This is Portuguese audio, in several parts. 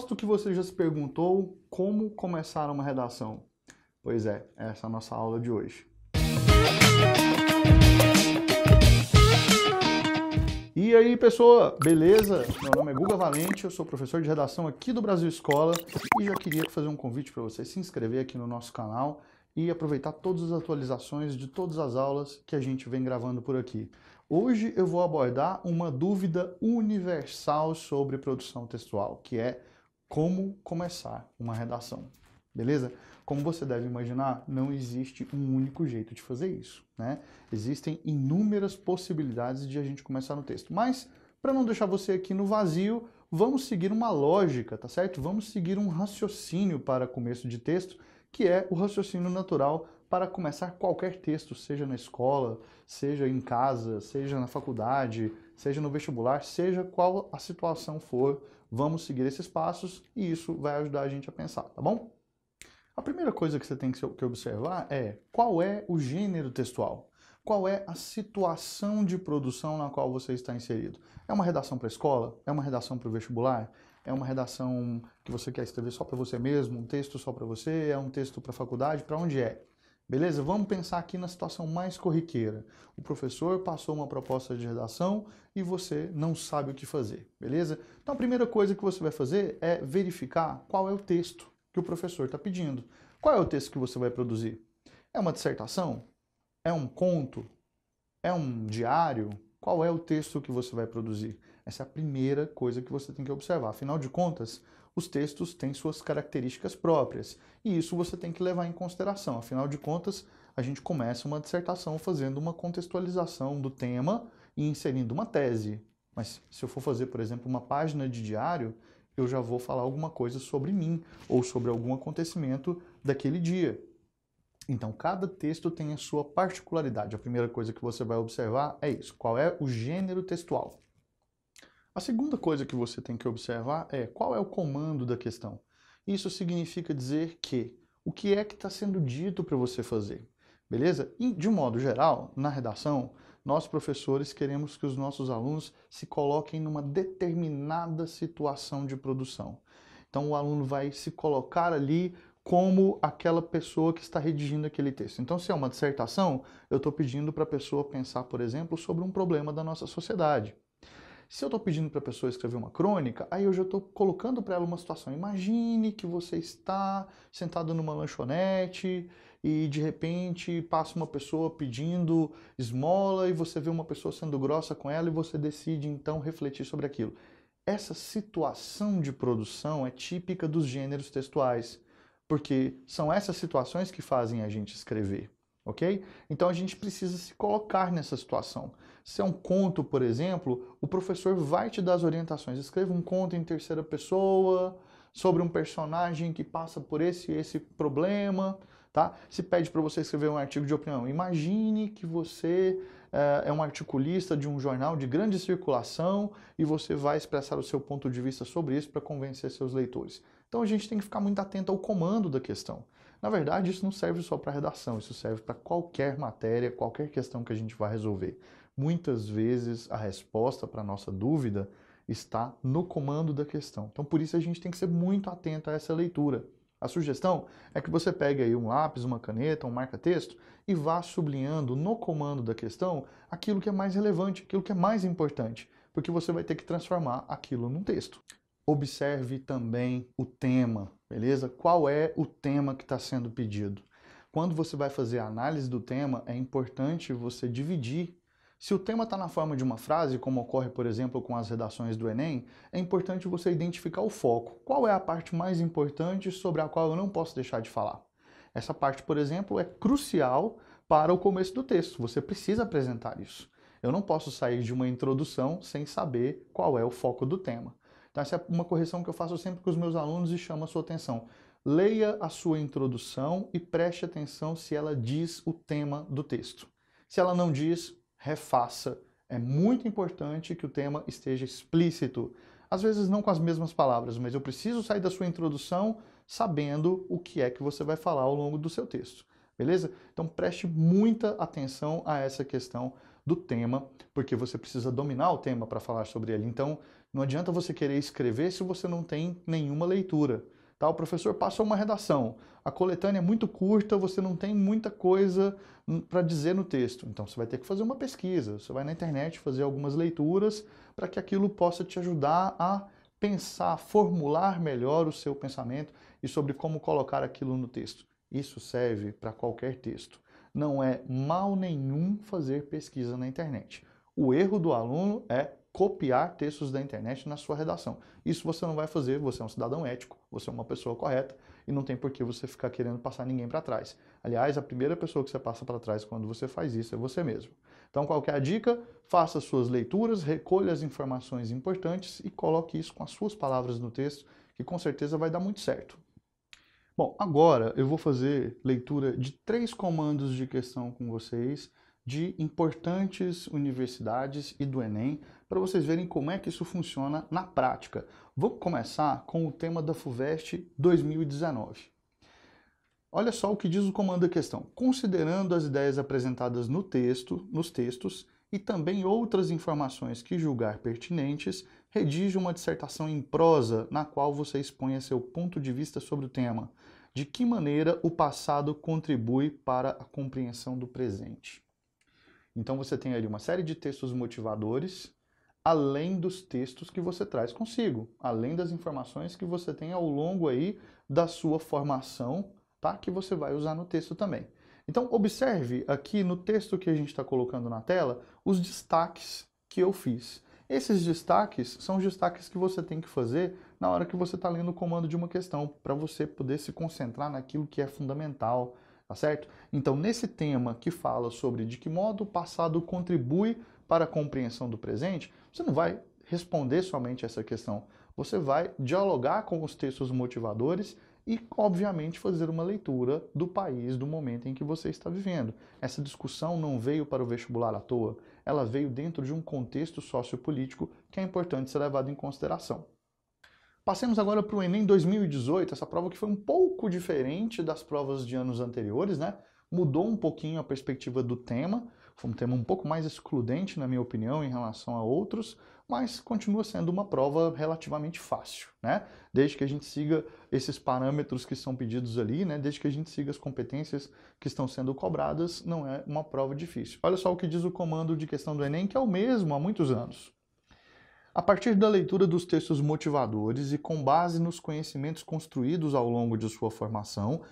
Aposto que você já se perguntou como começar uma redação. Pois é, essa é a nossa aula de hoje. E aí, pessoa, beleza? Meu nome é Guga Valente, eu sou professor de redação aqui do Brasil Escola e já queria fazer um convite para você se inscrever aqui no nosso canal e aproveitar todas as atualizações de todas as aulas que a gente vem gravando por aqui. Hoje eu vou abordar uma dúvida universal sobre produção textual, que é como começar uma redação, beleza? Como você deve imaginar, não existe um único jeito de fazer isso, né? Existem inúmeras possibilidades de a gente começar no texto, mas para não deixar você aqui no vazio, vamos seguir uma lógica, tá certo? Vamos seguir um raciocínio para começo de texto, que é o raciocínio natural para começar qualquer texto, seja na escola, seja em casa, seja na faculdade, seja no vestibular, seja qual a situação for, vamos seguir esses passos e isso vai ajudar a gente a pensar, tá bom? A primeira coisa que você tem que observar é qual é o gênero textual, qual é a situação de produção na qual você está inserido. É uma redação para a escola? É uma redação para o vestibular? É uma redação que você quer escrever só para você mesmo? Um texto só para você? É um texto para a faculdade? Para onde é? Beleza? Vamos pensar aqui na situação mais corriqueira. O professor passou uma proposta de redação e você não sabe o que fazer, beleza? Então a primeira coisa que você vai fazer é verificar qual é o texto que o professor está pedindo. Qual é o texto que você vai produzir? É uma dissertação? É um conto? É um diário? Qual é o texto que você vai produzir? Essa é a primeira coisa que você tem que observar. Afinal de contas, os textos têm suas características próprias e isso você tem que levar em consideração. Afinal de contas, a gente começa uma dissertação fazendo uma contextualização do tema e inserindo uma tese. Mas se eu for fazer, por exemplo, uma página de diário, eu já vou falar alguma coisa sobre mim ou sobre algum acontecimento daquele dia. Então, cada texto tem a sua particularidade. A primeira coisa que você vai observar é isso. Qual é o gênero textual? A segunda coisa que você tem que observar é qual é o comando da questão. Isso significa dizer que o que é que está sendo dito para você fazer, beleza? E, de um modo geral, na redação, nós professores queremos que os nossos alunos se coloquem numa determinada situação de produção. Então, o aluno vai se colocar ali como aquela pessoa que está redigindo aquele texto. Então, se é uma dissertação, eu estou pedindo para a pessoa pensar, por exemplo, sobre um problema da nossa sociedade. Se eu estou pedindo para a pessoa escrever uma crônica, aí eu já estou colocando para ela uma situação. Imagine que você está sentado numa lanchonete e de repente passa uma pessoa pedindo esmola e você vê uma pessoa sendo grossa com ela e você decide então refletir sobre aquilo. Essa situação de produção é típica dos gêneros textuais, porque são essas situações que fazem a gente escrever. Ok? Então a gente precisa se colocar nessa situação. Se é um conto, por exemplo, o professor vai te dar as orientações. Escreva um conto em terceira pessoa sobre um personagem que passa por esse e esse problema, tá? Se pede para você escrever um artigo de opinião. Imagine que você é um articulista de um jornal de grande circulação e você vai expressar o seu ponto de vista sobre isso para convencer seus leitores. Então a gente tem que ficar muito atento ao comando da questão. Na verdade, isso não serve só para redação, isso serve para qualquer matéria, qualquer questão que a gente vai resolver. Muitas vezes a resposta para a nossa dúvida está no comando da questão. Então, por isso a gente tem que ser muito atento a essa leitura. A sugestão é que você pegue aí um lápis, uma caneta, um marca-texto e vá sublinhando no comando da questão aquilo que é mais relevante, aquilo que é mais importante, porque você vai ter que transformar aquilo num texto. Observe também o tema, beleza? Qual é o tema que está sendo pedido? Quando você vai fazer a análise do tema, é importante você dividir. Se o tema está na forma de uma frase, como ocorre, por exemplo, com as redações do Enem, é importante você identificar o foco. Qual é a parte mais importante sobre a qual eu não posso deixar de falar? Essa parte, por exemplo, é crucial para o começo do texto. Você precisa apresentar isso. Eu não posso sair de uma introdução sem saber qual é o foco do tema. Então, essa é uma correção que eu faço sempre com os meus alunos e chamo a sua atenção. Leia a sua introdução e preste atenção se ela diz o tema do texto. Se ela não diz, refaça. É muito importante que o tema esteja explícito. Às vezes não com as mesmas palavras, mas eu preciso sair da sua introdução sabendo o que é que você vai falar ao longo do seu texto. Beleza? Então preste muita atenção a essa questão do tema, porque você precisa dominar o tema para falar sobre ele. Então, não adianta você querer escrever se você não tem nenhuma leitura. Tá? O professor passa uma redação, a coletânea é muito curta, você não tem muita coisa para dizer no texto. Então, você vai ter que fazer uma pesquisa, você vai na internet fazer algumas leituras para que aquilo possa te ajudar a pensar, formular melhor o seu pensamento e sobre como colocar aquilo no texto. Isso serve para qualquer texto. Não é mal nenhum fazer pesquisa na internet. O erro do aluno é copiar textos da internet na sua redação. Isso você não vai fazer, você é um cidadão ético, você é uma pessoa correta e não tem por que você ficar querendo passar ninguém para trás. Aliás, a primeira pessoa que você passa para trás quando você faz isso é você mesmo. Então, qual que é a dica? Faça suas leituras, recolha as informações importantes e coloque isso com as suas palavras no texto, que com certeza vai dar muito certo. Bom, agora eu vou fazer leitura de 3 comandos de questão com vocês, de importantes universidades e do Enem, para vocês verem como é que isso funciona na prática. Vamos começar com o tema da FUVEST 2019. Olha só o que diz o comando da questão. Considerando as ideias apresentadas no texto, nos textos e também outras informações que julgar pertinentes, redija uma dissertação em prosa na qual você exponha seu ponto de vista sobre o tema. De que maneira o passado contribui para a compreensão do presente? Então você tem ali uma série de textos motivadores, além dos textos que você traz consigo, além das informações que você tem ao longo aí da sua formação, tá? Que você vai usar no texto também. Então observe aqui no texto que a gente está colocando na tela os destaques que eu fiz. Esses destaques são os destaques que você tem que fazer na hora que você está lendo o comando de uma questão, para você poder se concentrar naquilo que é fundamental, tá certo? Então, nesse tema que fala sobre de que modo o passado contribui para a compreensão do presente, você não vai responder somente essa questão, você vai dialogar com os textos motivadores e, obviamente, fazer uma leitura do país, do momento em que você está vivendo. Essa discussão não veio para o vestibular à toa, ela veio dentro de um contexto sociopolítico que é importante ser levado em consideração. Passemos agora para o Enem 2018, essa prova que foi um pouco diferente das provas de anos anteriores, né? Mudou um pouquinho a perspectiva do tema, foi um tema um pouco mais excludente, na minha opinião, em relação a outros, mas continua sendo uma prova relativamente fácil, né? Desde que a gente siga esses parâmetros que são pedidos ali, né? Desde que a gente siga as competências que estão sendo cobradas, não é uma prova difícil. Olha só o que diz o comando de questão do Enem, que é o mesmo há muitos anos. A partir da leitura dos textos motivadores e com base nos conhecimentos construídos ao longo de sua formação,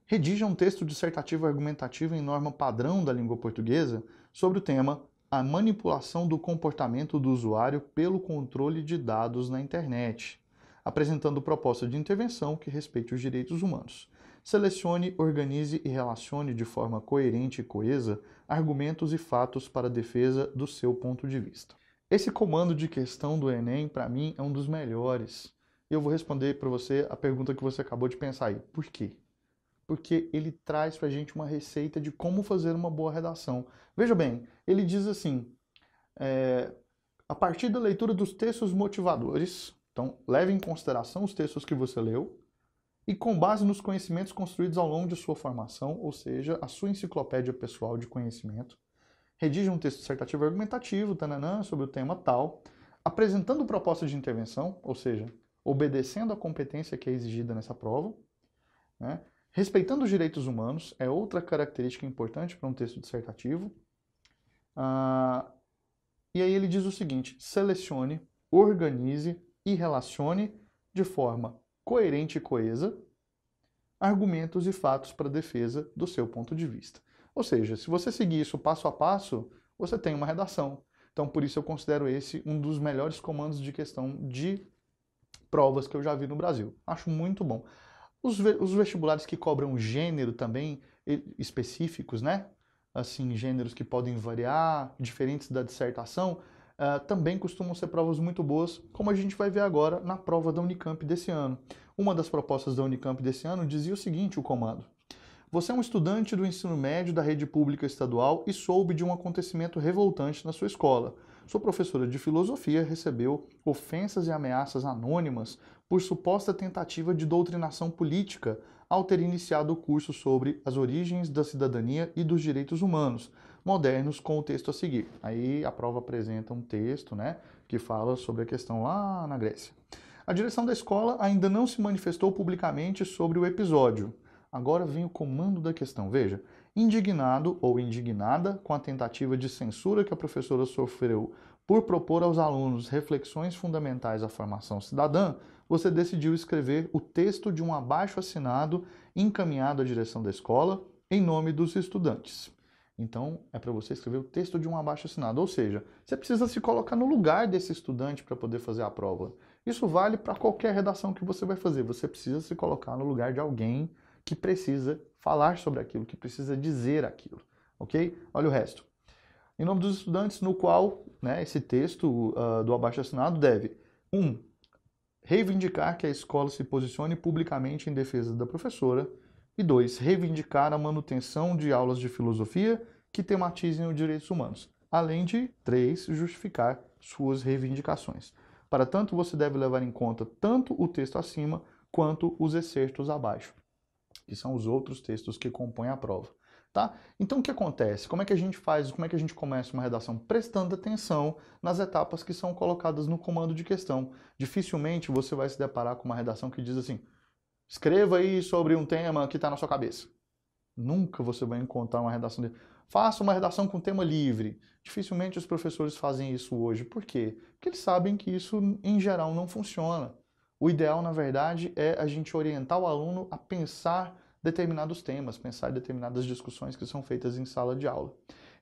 redija um texto dissertativo argumentativo em norma padrão da língua portuguesa sobre o tema A manipulação do comportamento do usuário pelo controle de dados na internet, apresentando proposta de intervenção que respeite os direitos humanos. Selecione, organize e relacione de forma coerente e coesa argumentos e fatos para a defesa do seu ponto de vista. Esse comando de questão do Enem, para mim, é um dos melhores. Eu vou responder para você a pergunta que você acabou de pensar aí. Por quê? Porque ele traz para a gente uma receita de como fazer uma boa redação. Veja bem, ele diz assim, a partir da leitura dos textos motivadores, então leve em consideração os textos que você leu, e com base nos conhecimentos construídos ao longo de sua formação, ou seja, a sua enciclopédia pessoal de conhecimento, redija um texto dissertativo argumentativo, tananã, sobre o tema tal, apresentando proposta de intervenção, ou seja, obedecendo à competência que é exigida nessa prova, né? Respeitando os direitos humanos, é outra característica importante para um texto dissertativo. E aí ele diz o seguinte, selecione, organize e relacione de forma coerente e coesa argumentos e fatos para a defesa do seu ponto de vista. Ou seja, se você seguir isso passo a passo, você tem uma redação. Então, por isso eu considero esse um dos melhores comandos de questão de provas que eu já vi no Brasil. Acho muito bom. Os vestibulares que cobram gênero também específicos, né? Assim, gêneros que podem variar, diferentes da dissertação, também costumam ser provas muito boas, como a gente vai ver agora na prova da Unicamp desse ano. Uma das propostas da Unicamp desse ano dizia o seguinte, o comando. Você é um estudante do ensino médio da rede pública estadual e soube de um acontecimento revoltante na sua escola. Sua professora de filosofia recebeu ofensas e ameaças anônimas por suposta tentativa de doutrinação política ao ter iniciado o curso sobre as origens da cidadania e dos direitos humanos modernos com o texto a seguir. Aí a prova apresenta um texto, né, que fala sobre a questão lá na Grécia. A direção da escola ainda não se manifestou publicamente sobre o episódio. Agora vem o comando da questão. Veja, indignado ou indignada com a tentativa de censura que a professora sofreu por propor aos alunos reflexões fundamentais à formação cidadã, você decidiu escrever o texto de um abaixo-assinado encaminhado à direção da escola em nome dos estudantes. Então, é para você escrever o texto de um abaixo-assinado, ou seja, você precisa se colocar no lugar desse estudante para poder fazer a prova. Isso vale para qualquer redação que você vai fazer, você precisa se colocar no lugar de alguém que precisa falar sobre aquilo, que precisa dizer aquilo, ok? Olha o resto. Em nome dos estudantes, no qual, né, esse texto do abaixo-assinado deve 1. Reivindicar que a escola se posicione publicamente em defesa da professora, e 2. Reivindicar a manutenção de aulas de filosofia que tematizem os direitos humanos, além de 3. Justificar suas reivindicações. Para tanto, você deve levar em conta tanto o texto acima quanto os excertos abaixo, que são os outros textos que compõem a prova. Tá? Então o que acontece? Como é que a gente faz, como é que a gente começa uma redação? Prestando atenção nas etapas que são colocadas no comando de questão. Dificilmente você vai se deparar com uma redação que diz assim: escreva aí sobre um tema que está na sua cabeça. Nunca você vai encontrar uma redação de... Faça uma redação com tema livre. Dificilmente os professores fazem isso hoje. Por quê? Porque eles sabem que isso, em geral, não funciona. O ideal, na verdade, é a gente orientar o aluno a pensar determinados temas, pensar em determinadas discussões que são feitas em sala de aula.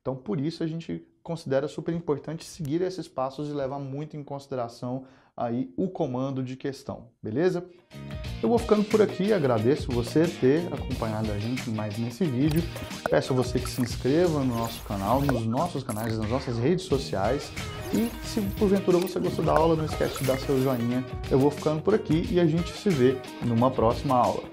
Então, por isso, a gente considera super importante seguir esses passos e levar muito em consideração aí o comando de questão, beleza? Eu vou ficando por aqui, agradeço você ter acompanhado a gente mais nesse vídeo, peço a você que se inscreva no nosso canal, nos nossos canais, nas nossas redes sociais, e se porventura você gostou da aula, não esquece de dar seu joinha. Eu vou ficando por aqui e a gente se vê numa próxima aula.